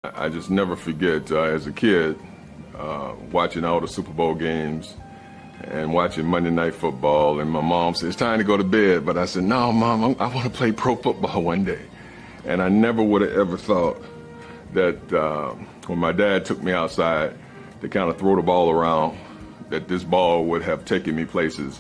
I just never forget as a kid watching all the Super Bowl games and watching Monday Night Football, and my mom said, "It's time to go to bed." But I said, "No, Mom, I want to play pro football one day." And I never would have ever thought that when my dad took me outside to kind of throw the ball around, that this ball would have taken me places.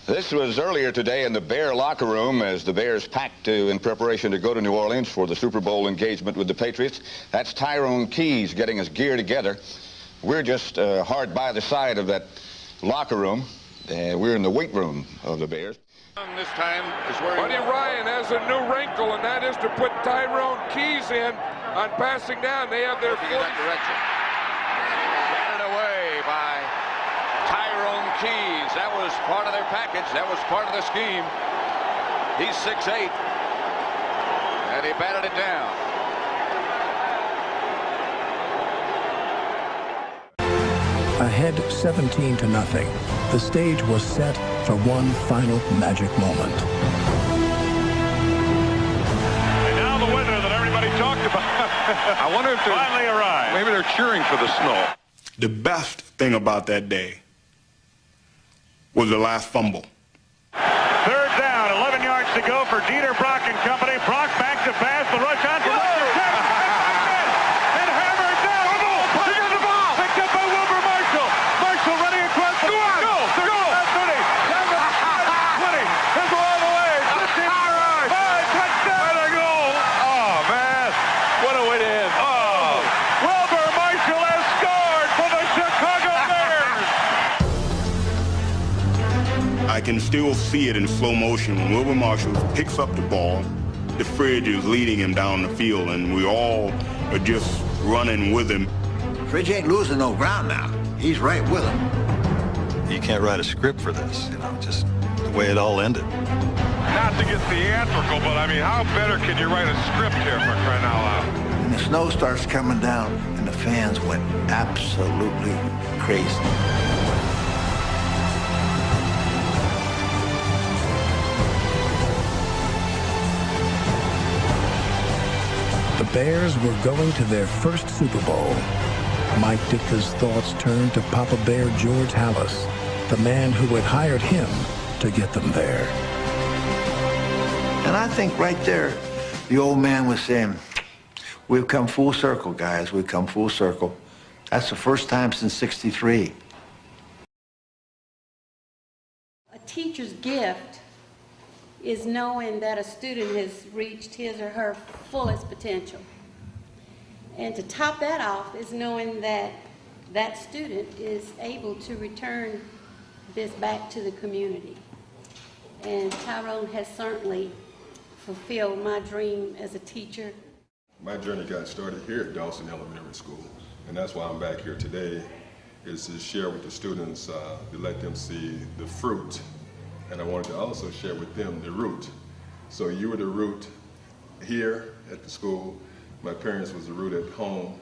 This was earlier today in the Bear locker room as the Bears packed in preparation to go to New Orleans for the Super Bowl engagement with the Patriots. That's Tyrone Keys getting his gear together. We're just hard by the side of that locker room. We're in the weight room of the Bears. This time is where Buddy Ryan has a new wrinkle, and that is to put Tyrone Keys in on passing down. They have their foot that direction. Taken away by Tyrone Keys. That was part of their package. That was part of the scheme. He's 6'8", and he batted it down. Ahead 17-0, the stage was set for one final magic moment. And now the winner that everybody talked about. I wonder if they're finally arrived. Maybe they're cheering for the snow. The best thing about that day was the last fumble. Third down, 11 yards to go for Dieter Brock and company. Brock back to pass, the rush on for and hammered down. He got the ball. Picked up by Wilbur Marshall. Marshall running across the goal. 30, 20. He'll go all the way. 15, 5, touchdown. What a goal. Oh, man. What a way to end. Oh. Wilbur Marshall has scored for the Chicago Bears. I can still see it in slow motion when Wilbur Marshall picks up the ball. The Fridge is leading him down the field, and we all are just running with him. Fridge ain't losing no ground now. He's right with him. You can't write a script for this, just the way it all ended. Not to get theatrical, but I mean, how better can you write a script here for crying out loud? And the snow starts coming down, and the fans went absolutely crazy. The Bears were going to their first Super Bowl. Mike Ditka's thoughts turned to Papa Bear George Halas, the man who had hired him to get them there. And I think right there, the old man was saying, we've come full circle, guys. We've come full circle. That's the first time since '63. A teacher's gift is knowing that a student has reached his or her fullest potential. And to top that off is knowing that that student is able to return this back to the community. And Tyrone has certainly fulfill my dream as a teacher. My journey got started here at Dawson Elementary School, and that's why I'm back here today, is to share with the students, to let them see the fruit, and I wanted to also share with them the root. So you were the root here at the school, my parents was the root at home,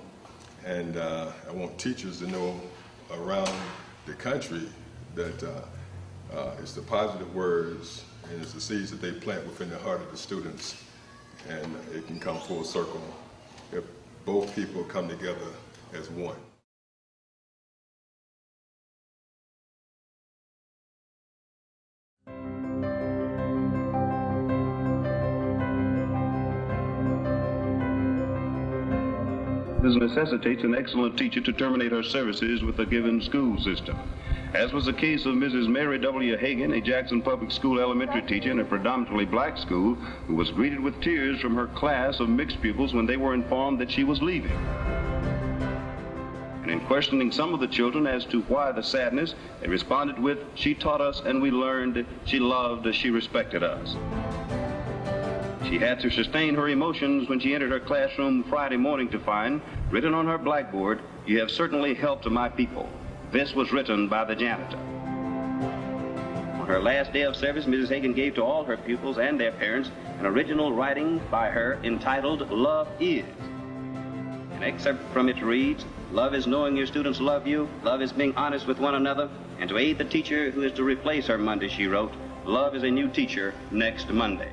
and I want teachers to know around the country that it's the positive words and it's the seeds that they plant within the heart of the students, and it can come full circle if both people come together as one. This necessitates an excellent teacher to terminate her services with a given school system. As was the case of Mrs. Mary W. Hagan, a Jackson Public School elementary teacher in a predominantly black school, who was greeted with tears from her class of mixed pupils when they were informed that she was leaving. And in questioning some of the children as to why the sadness, they responded with, "She taught us and we learned, she loved, she respected us." She had to sustain her emotions when she entered her classroom Friday morning to find, written on her blackboard, "You have certainly helped my people." This was written by the janitor. On her last day of service, Mrs. Hagan gave to all her pupils and their parents an original writing by her entitled "Love Is." An excerpt from it reads, "Love is knowing your students love you. Love is being honest with one another. And to aid the teacher who is to replace her Monday," she wrote, "love is a new teacher next Monday."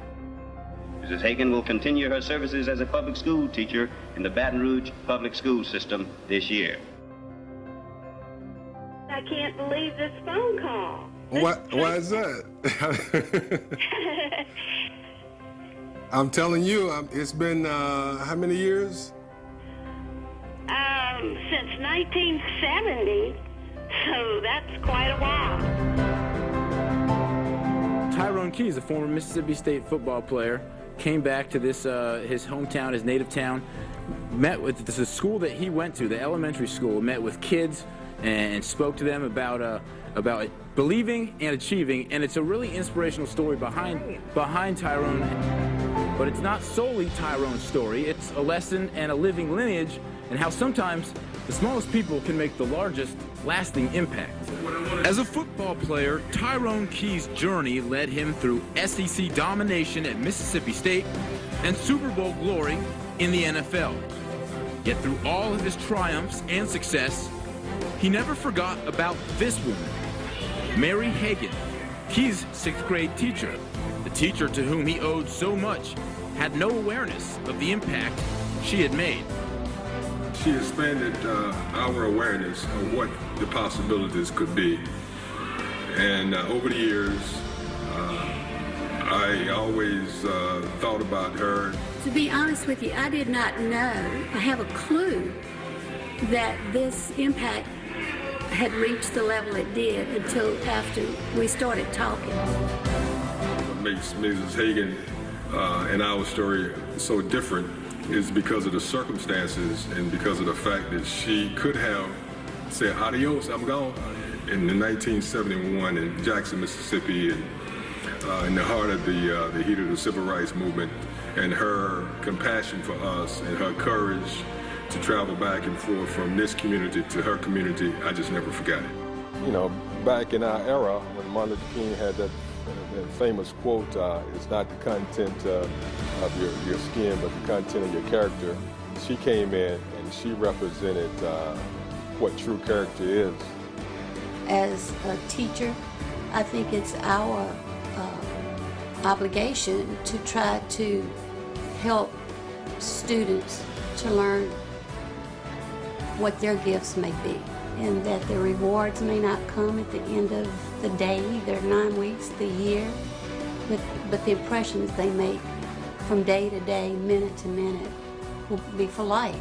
Mrs. Hagan will continue her services as a public school teacher in the Baton Rouge public school system this year. I can't believe this phone call. Why is that? I'm telling you, it's been how many years? Since 1970, so that's quite a while. Tyrone Keys, a former Mississippi State football player, came back to this his hometown, his native town, met with the school that he went to, the elementary school, met with kids and spoke to them about believing and achieving, and it's a really inspirational story behind Tyrone. But it's not solely Tyrone's story, it's a lesson and a living lineage, and how sometimes the smallest people can make the largest lasting impact. As a football player, Tyrone Keys' journey led him through SEC domination at Mississippi State and Super Bowl glory in the NFL. Yet through all of his triumphs and success, he never forgot about this woman, Mary Hagan, Keys' 6th grade teacher. The teacher to whom he owed so much had no awareness of the impact she had made. She expanded our awareness of what the possibilities could be. And over the years, I always thought about her. To be honest with you, I did not know, I have a clue that this impact had reached the level it did until after we started talking. What makes Mrs. Hagan and our story so different is because of the circumstances and because of the fact that she could have said, "Adios, I'm gone," in 1971 in Jackson, Mississippi, and in the heart of the heat of the civil rights movement, and her compassion for us and her courage to travel back and forth from this community to her community, I just never forgot it. You know, back in our era, when Martin Luther King had that famous quote, "It's not the content of your skin, but the content of your character," she came in and she represented what true character is. As a teacher, I think it's our obligation to try to help students to learn what their gifts may be, and that their rewards may not come at the end of the day, their 9 weeks, the year, but the impressions they make from day to day, minute to minute, will be for life.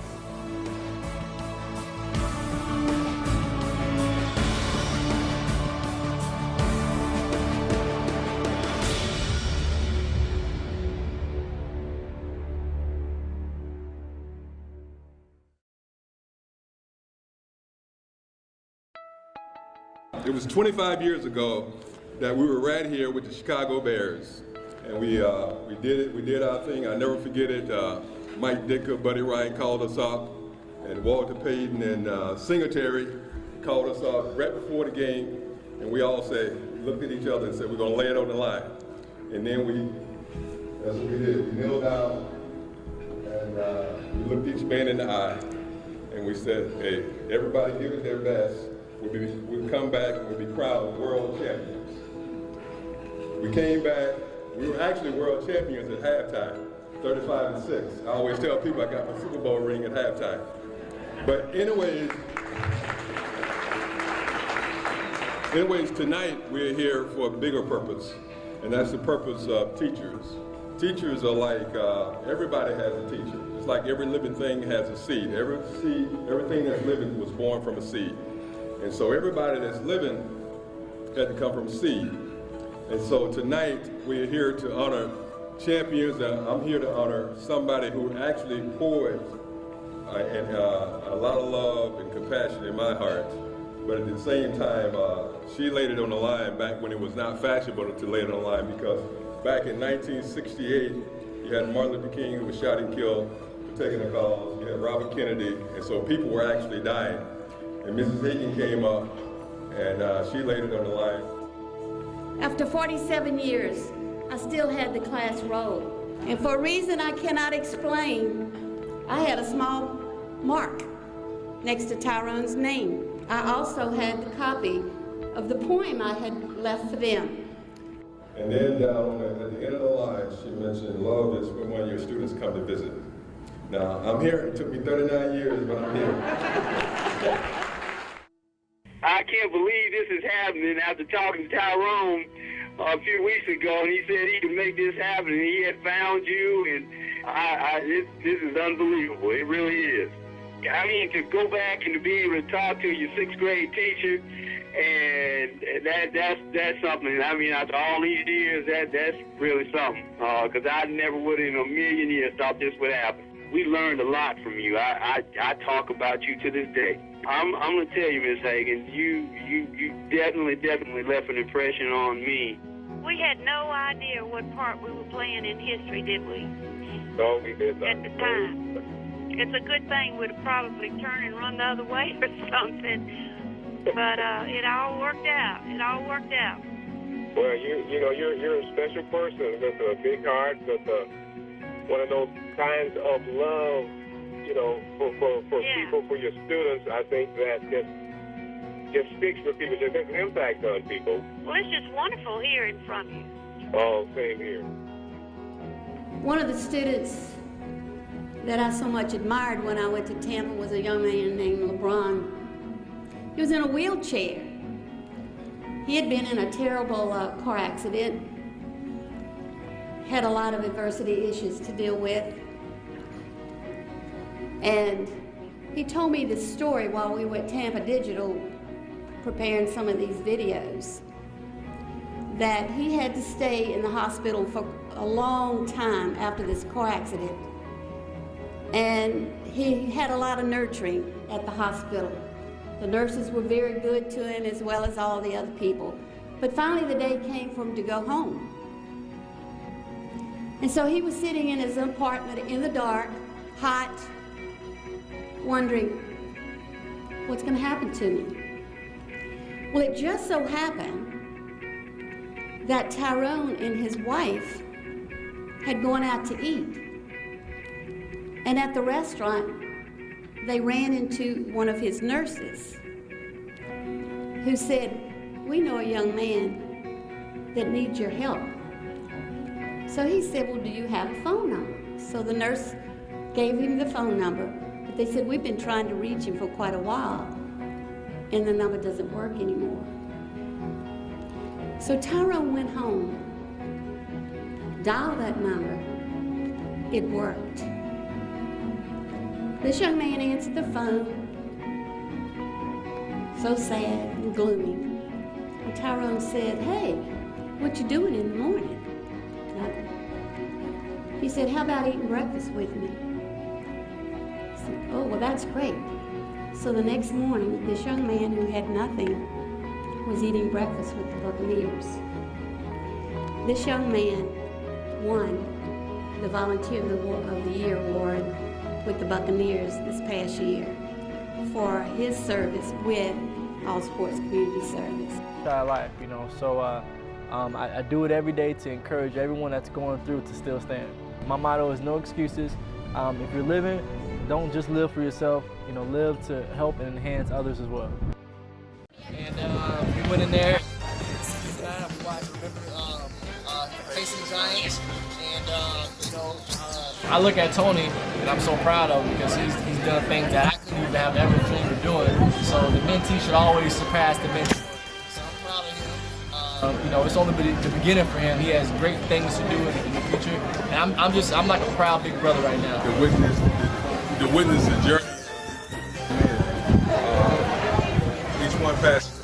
It was 25 years ago that we were right here with the Chicago Bears. and we did it. We did our thing. I never forget it. Mike Dicker, Buddy Ryan called us up, and Walter Payton and Singletary called us up right before the game, and we all looked at each other and said, we're going to lay it on the line. And then that's what we did. We knelt down, and we looked each man in the eye, and we said, hey, everybody give it their best. We'll come back and we'll be crowned world champions. We came back. We were actually world champions at halftime, 35-6. I always tell people I got my Super Bowl ring at halftime. But anyways, tonight we're here for a bigger purpose, and that's the purpose of teachers. Teachers are like, everybody has a teacher. It's like every living thing has a seed. Everything that's living was born from a seed. And so everybody that's living had to come from a seed. And so tonight we're here to honor champions. I'm here to honor somebody who actually poured a lot of love and compassion in my heart. But at the same time, she laid it on the line back when it was not fashionable to lay it on the line, because back in 1968, you had Martin Luther King, who was shot and killed for taking a cause. You had Robert Kennedy, and so people were actually dying. And Mrs. Higgin came up, and she laid it on the line. After 47 years, I still had the class roll. And for a reason I cannot explain, I had a small mark next to Tyrone's name. I also had the copy of the poem I had left for them. And then down at the end of the line, she mentioned, love is when one of your students come to visit. Now, I'm here. It took me 39 years, but I'm here. I can't believe this is happening after talking to Tyrone a few weeks ago, and he said he could make this happen, and he had found you, and this is unbelievable. It really is. I mean, to go back and to be able to talk to your sixth grade teacher, and that's something. I mean, after all these years, that's really something. Because I never would in a million years thought this would happen. We learned a lot from you. I talk about you to this day. I'm gonna tell you, Miss Hagan, you definitely left an impression on me. We had no idea what part we were playing in history, did we? No, we did not. At the time. It's a good thing we'd have probably turned and run the other way or something. But it all worked out. It all worked out. Well, you're a special person with a big heart, with one of those kinds of love, for people, for your students. I think that just speaks for people, just has an impact on people. Well, it's just wonderful hearing from you. Oh, same here. One of the students that I so much admired when I went to Tampa was a young man named LeBron. He was in a wheelchair. He had been in a terrible car accident, had a lot of adversity issues to deal with. And he told me this story while we were at Tampa Digital preparing some of these videos, that he had to stay in the hospital for a long time after this car accident. And he had a lot of nurturing at the hospital. The nurses were very good to him, as well as all the other people. But finally the day came for him to go home. And so he was sitting in his apartment in the dark, hot, wondering, what's going to happen to me? Well, it just so happened that Tyrone and his wife had gone out to eat. And at the restaurant, they ran into one of his nurses who said, we know a young man that needs your help. So he said, well, do you have a phone number? So the nurse gave him the phone number, but they said, we've been trying to reach him for quite a while, and the number doesn't work anymore. So Tyrone went home, dialed that number, it worked. This young man answered the phone, so sad and gloomy. And Tyrone said, hey, what you doing in the morning? Nothing. He said, how about eating breakfast with me? He said, oh, well, that's great. So the next morning, this young man who had nothing was eating breakfast with the Buccaneers. This young man won the Volunteer of the Year award with the Buccaneers this past year for his service with All Sports Community Service. Life, you know, so I do it every day to encourage everyone that's going through to still stand. My motto is no excuses. If you're living, don't just live for yourself, you know, live to help and enhance others as well. And we went in there, I remember facing the Giants, and you know, I look at Tony and I'm so proud of him because he's done things that I couldn't even have ever dreamed of doing. So the mentee should always surpass the mentee. So I'm proud of him. You know, it's only the beginning for him. He has great things to do in the future, and I'm like a proud big brother right now. The witness the journey. Each one passes.